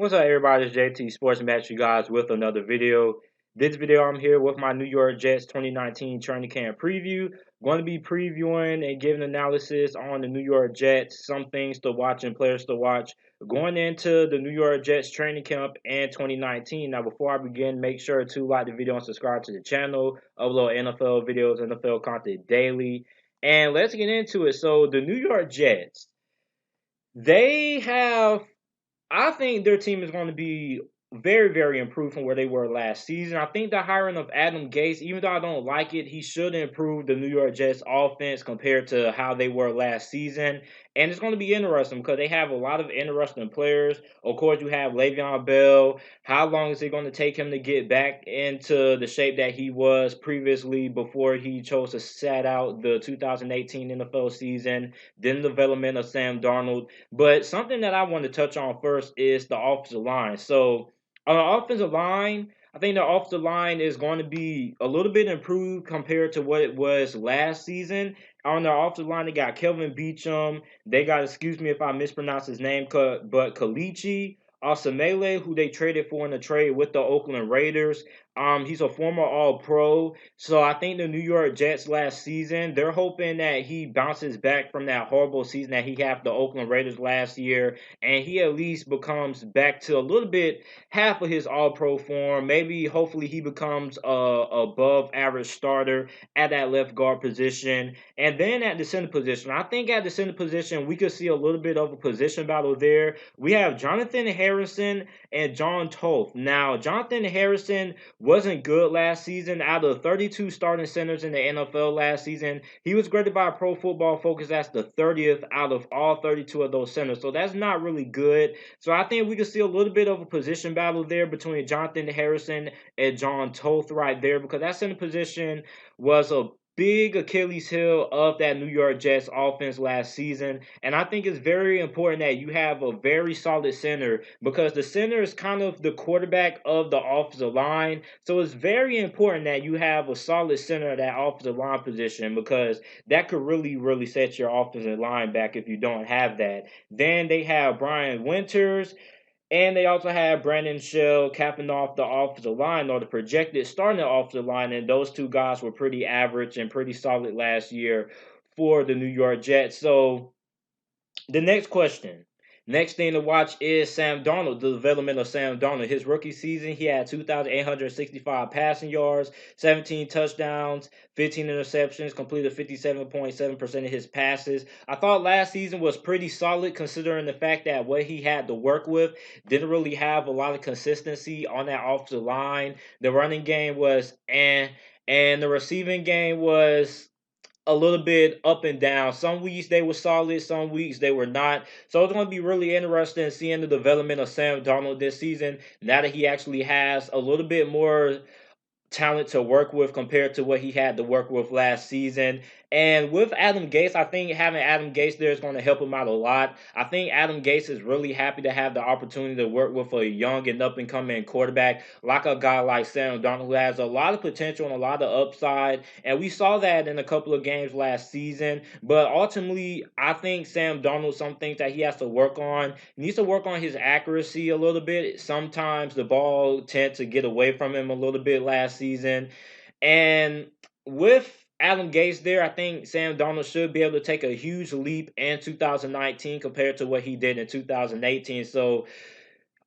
What's up, everybody? It's JT Sports Match, you guys, with another video. This video, I'm here with my New York Jets 2019 training camp preview. Going to be previewing and giving analysis on the New York Jets, some things to watch and players to watch going into the New York Jets training camp in 2019. Now, before I begin, make sure to like the video and subscribe to the channel. Upload NFL videos, NFL content daily. And let's get into it. So, the New York Jets, they have I think their team is going to be very, very improved from where they were last season. I think the hiring of Adam Gase, even though I don't like it, he should improve the New York Jets offense compared to how they were last season. And it's going to be interesting because they have a lot of interesting players. Of course, you have Le'Veon Bell. How long is it going to take him to get back into the shape that he was previously before he chose to set out the 2018 NFL season? Then the development of Sam Darnold. But something that I want to touch on first is the offensive line. So on the offensive line, I think the offensive line is going to be a little bit improved compared to what it was last season. On the offensive line, they got Kelvin Beachum. They got, excuse me if I mispronounce his name, but Kalichi Osemele, who they traded for in the trade with the Oakland Raiders. He's a former All-Pro. So I think the New York Jets last season, they're hoping that he bounces back from that horrible season that he had for the Oakland Raiders last year, and he at least becomes back to a little bit half of his All-Pro form. Maybe, hopefully, he becomes a above average starter at that left guard position. And then at the center position, I think at the center position, we could see a little bit of a position battle there. We have Jonathan Harrison and John Toth. Now, Jonathan Harrison wasn't good last season. Out of 32 starting centers in the NFL last season, he was graded by Pro Football Focus as the 30th out of all 32 of those centers. So that's not really good. So I think we can see a little bit of a position battle there between Jonathan Harrison and John Toth right there, because that center position was a big Achilles heel of that New York Jets offense last season. And I think it's very important that you have a very solid center, because the center is kind of the quarterback of the offensive line. So it's very important that you have a solid center at that offensive line position, because that could really, really set your offensive line back if you don't have that. Then they have Brian Winters. And they also have Brandon Shell capping off the offensive line, or the projected starting offensive line. And those two guys were pretty average and pretty solid last year for the New York Jets. So the next question. Next thing to watch is Sam Darnold, the development of Sam Darnold. His rookie season, he had 2,865 passing yards, 17 touchdowns, 15 interceptions, completed 57.7% of his passes. I thought last season was pretty solid, considering the fact that what he had to work with didn't really have a lot of consistency on that offensive line. The running game was and the receiving game was a little bit up and down. Some weeks they were solid, some weeks they were not. So it's going to be really interesting seeing the development of Sam Darnold this season, now that he actually has a little bit more talent to work with compared to what he had to work with last season. And with Adam Gase, I think having Adam Gase there is going to help him out a lot. I think Adam Gase is really happy to have the opportunity to work with a young and up and coming quarterback like a guy like Sam Darnold, who has a lot of potential and a lot of upside. And we saw that in a couple of games last season. But ultimately, I think Sam Darnold, some things that he has to work on. He needs to work on his accuracy a little bit. Sometimes the ball tends to get away from him a little bit last season. And with Adam Gase there, I think Sam Darnold should be able to take a huge leap in 2019 compared to what he did in 2018. So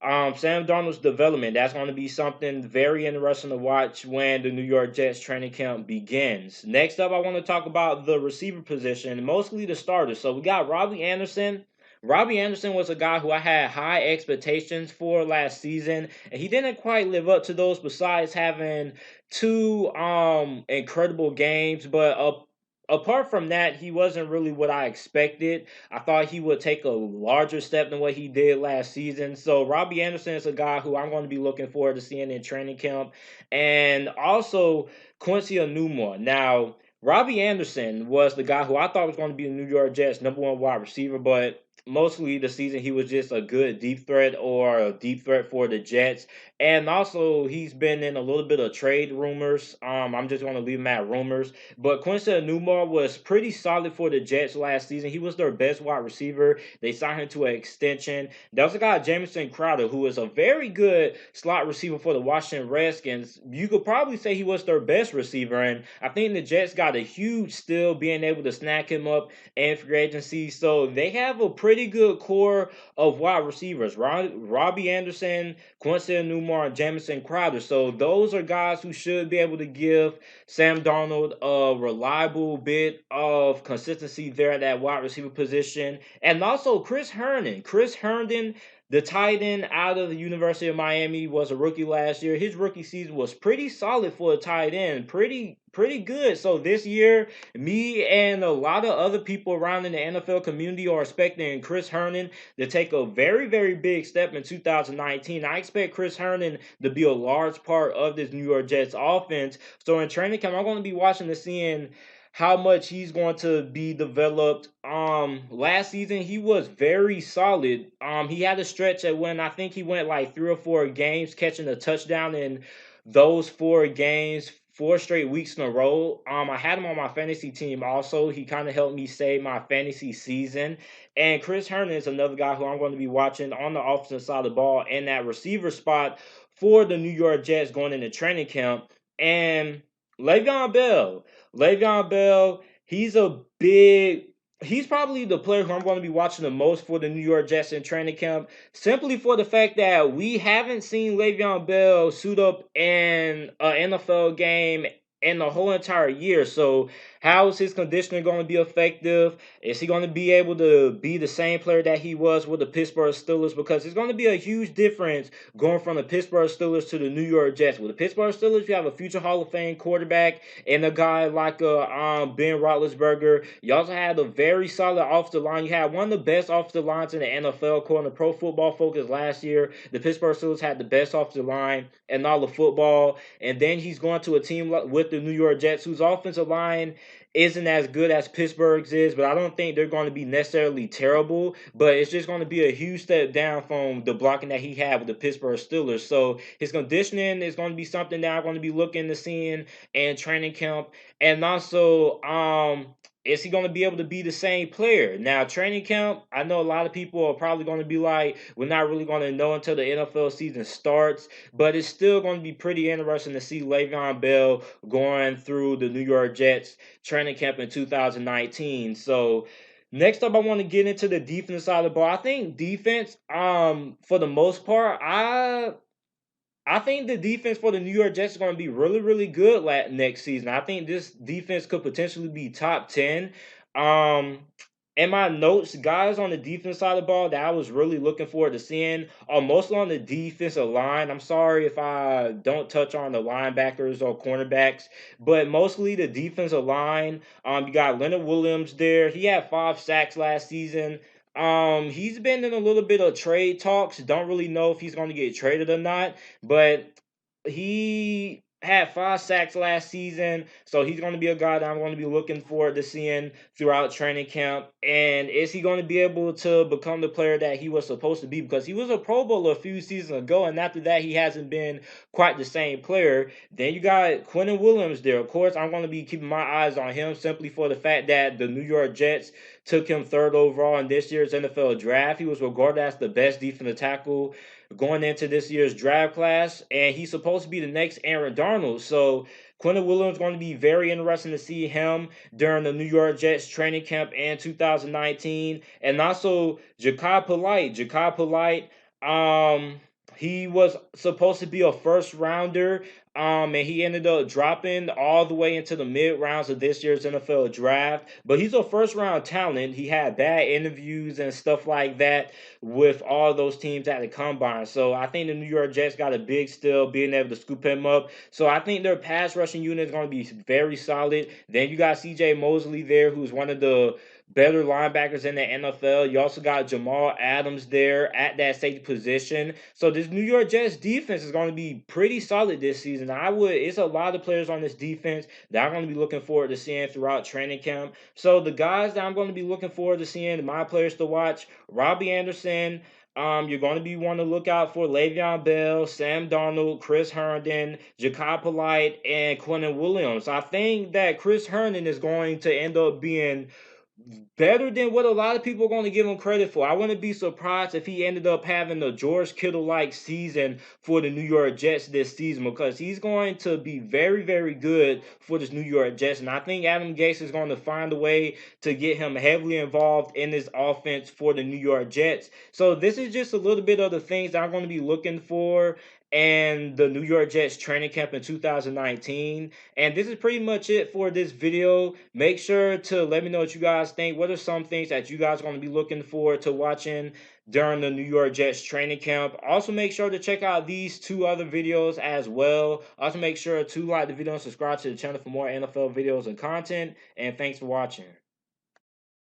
Sam Darnold's development, that's going to be something very interesting to watch when the New York Jets training camp begins. Next up, I want to talk about the receiver position, mostly the starters. So we got Robbie Anderson. Robbie Anderson was a guy who I had high expectations for last season, and he didn't quite live up to those, besides having two incredible games. But apart from that, he wasn't really what I expected. I thought he would take a larger step than what he did last season. So Robbie Anderson is a guy who I'm going to be looking forward to seeing in training camp. And also Quincy Enunwa. Now, Robbie Anderson was the guy who I thought was going to be the New York Jets' number one wide receiver, but mostly the season he was just a good deep threat or a deep threat for the Jets. And also he's been in a little bit of trade rumors. I'm just gonna leave him at rumors. But Quincy Enunwa was pretty solid for the Jets last season. He was their best wide receiver. They signed him to an extension. There was a guy, Jamison Crowder, who is a very good slot receiver for the Washington Redskins. You could probably say he was their best receiver, and I think the Jets got a huge steal being able to snag him up and free agency. So they have a pretty good core of wide receivers. Robbie Anderson, Quincy Enunwa, and Jamison Crowder. So those are guys who should be able to give Sam Darnold a reliable bit of consistency there at that wide receiver position. And also Chris Herndon. Chris Herndon, the tight end out of the University of Miami, was a rookie last year. His rookie season was pretty solid for a tight end. Pretty good. So this year, me and a lot of other people around in the NFL community are expecting Chris Herndon to take a very big step in 2019. I expect Chris Herndon to be a large part of this New York Jets offense. So in training camp, I'm going to be watching and seeing how much he's going to be developed. Last season he was very solid. He had a stretch at when I think he went like 3 or 4 games catching a touchdown in those 4 games, 4 straight weeks in a row. I had him on my fantasy team also. He kind of helped me save my fantasy season. And Chris Herndon is another guy who I'm going to be watching on the offensive side of the ball in that receiver spot for the New York Jets going into training camp. And Le'Veon Bell. Le'Veon Bell, he's probably the player who I'm going to be watching the most for the New York Jets in training camp, simply for the fact that we haven't seen Le'Veon Bell suit up in an NFL game in the whole entire year. So how is his conditioning going to be effective? Is he going to be able to be the same player that he was with the Pittsburgh Steelers? Because it's going to be a huge difference going from the Pittsburgh Steelers to the New York Jets. With the Pittsburgh Steelers, you have a future Hall of Fame quarterback and a guy like Ben Roethlisberger. You also had a very solid offensive line. You had one of the best offensive lines in the NFL, according to Pro Football Focus last year. The Pittsburgh Steelers had the best offensive line in all of football. And then he's going to a team with the New York Jets, whose offensive line isn't as good as Pittsburgh's is, but I don't think they're going to be necessarily terrible. But it's just going to be a huge step down from the blocking that he had with the Pittsburgh Steelers. So his conditioning is going to be something that I'm going to be looking to seeing in training camp. And also, is he going to be able to be the same player? Now, training camp, I know a lot of people are probably going to be like, we're not really going to know until the NFL season starts, but it's still going to be pretty interesting to see Le'Veon Bell going through the New York Jets training camp in 2019. So, next up, I want to get into the defense side of the ball. I think defense, for the most part, I think the defense for the New York Jets is going to be really good next season. I think this defense could potentially be top 10. Um, in my notes, guys on the defense side of the ball that I was really looking forward to seeing are mostly on the defensive line. I'm sorry if I don't touch on the linebackers or cornerbacks, but mostly the defensive line. You got Leonard Williams there. He had 5 sacks last season. He's been in a little bit of trade talks. Don't really know if he's going to get traded or not, but he had 5 sacks last season, so he's going to be a guy that I'm going to be looking forward to seeing throughout training camp. And is he going to be able to become the player that he was supposed to be? Because he was a Pro Bowler a few seasons ago, and after that, he hasn't been quite the same player. Then you got Quentin Williams there. Of course, I'm going to be keeping my eyes on him simply for the fact that the New York Jets took him 3rd overall in this year's NFL draft. He was regarded as the best defensive tackle going into this year's draft class, and he's supposed to be the next Aaron Darnold. So Quentin Williams is going to be very interesting to see him during the New York Jets training camp in 2019, and also Jachai Polite. Jachai Polite, he was supposed to be a first rounder, and he ended up dropping all the way into the mid rounds of this year's NFL draft. But he's a first round talent. He had bad interviews and stuff like that with all those teams at the combine. So I think the New York Jets got a big steal being able to scoop him up. So I think their pass rushing unit is going to be very solid. Then you got CJ Mosley there, who's one of the better linebackers in the NFL. You also got Jamal Adams there at that safety position. So this New York Jets defense is going to be pretty solid this season. It's a lot of players on this defense that I'm going to be looking forward to seeing throughout training camp. So the guys that I'm going to be looking forward to seeing, my players to watch, Robbie Anderson. You're going to be wanting to look out for Le'Veon Bell, Sam Darnold, Chris Herndon, Jacob Polite, and Quentin Williams. I think that Chris Herndon is going to end up being better than what a lot of people are going to give him credit for. I wouldn't be surprised if he ended up having a George Kittle-like season for the New York Jets this season, because he's going to be very, very good for this New York Jets. And I think Adam Gase is going to find a way to get him heavily involved in this offense for the New York Jets. So this is just a little bit of the things that I'm going to be looking for and the New York Jets training camp in 2019. And this is pretty much it for this video. Make sure to let me know what you guys think. What are some things that you guys are going to be looking forward to watching during the New York Jets training camp? Also, make sure to check out these two other videos as well. Also, make sure to like the video and subscribe to the channel for more NFL videos and content. And thanks for watching.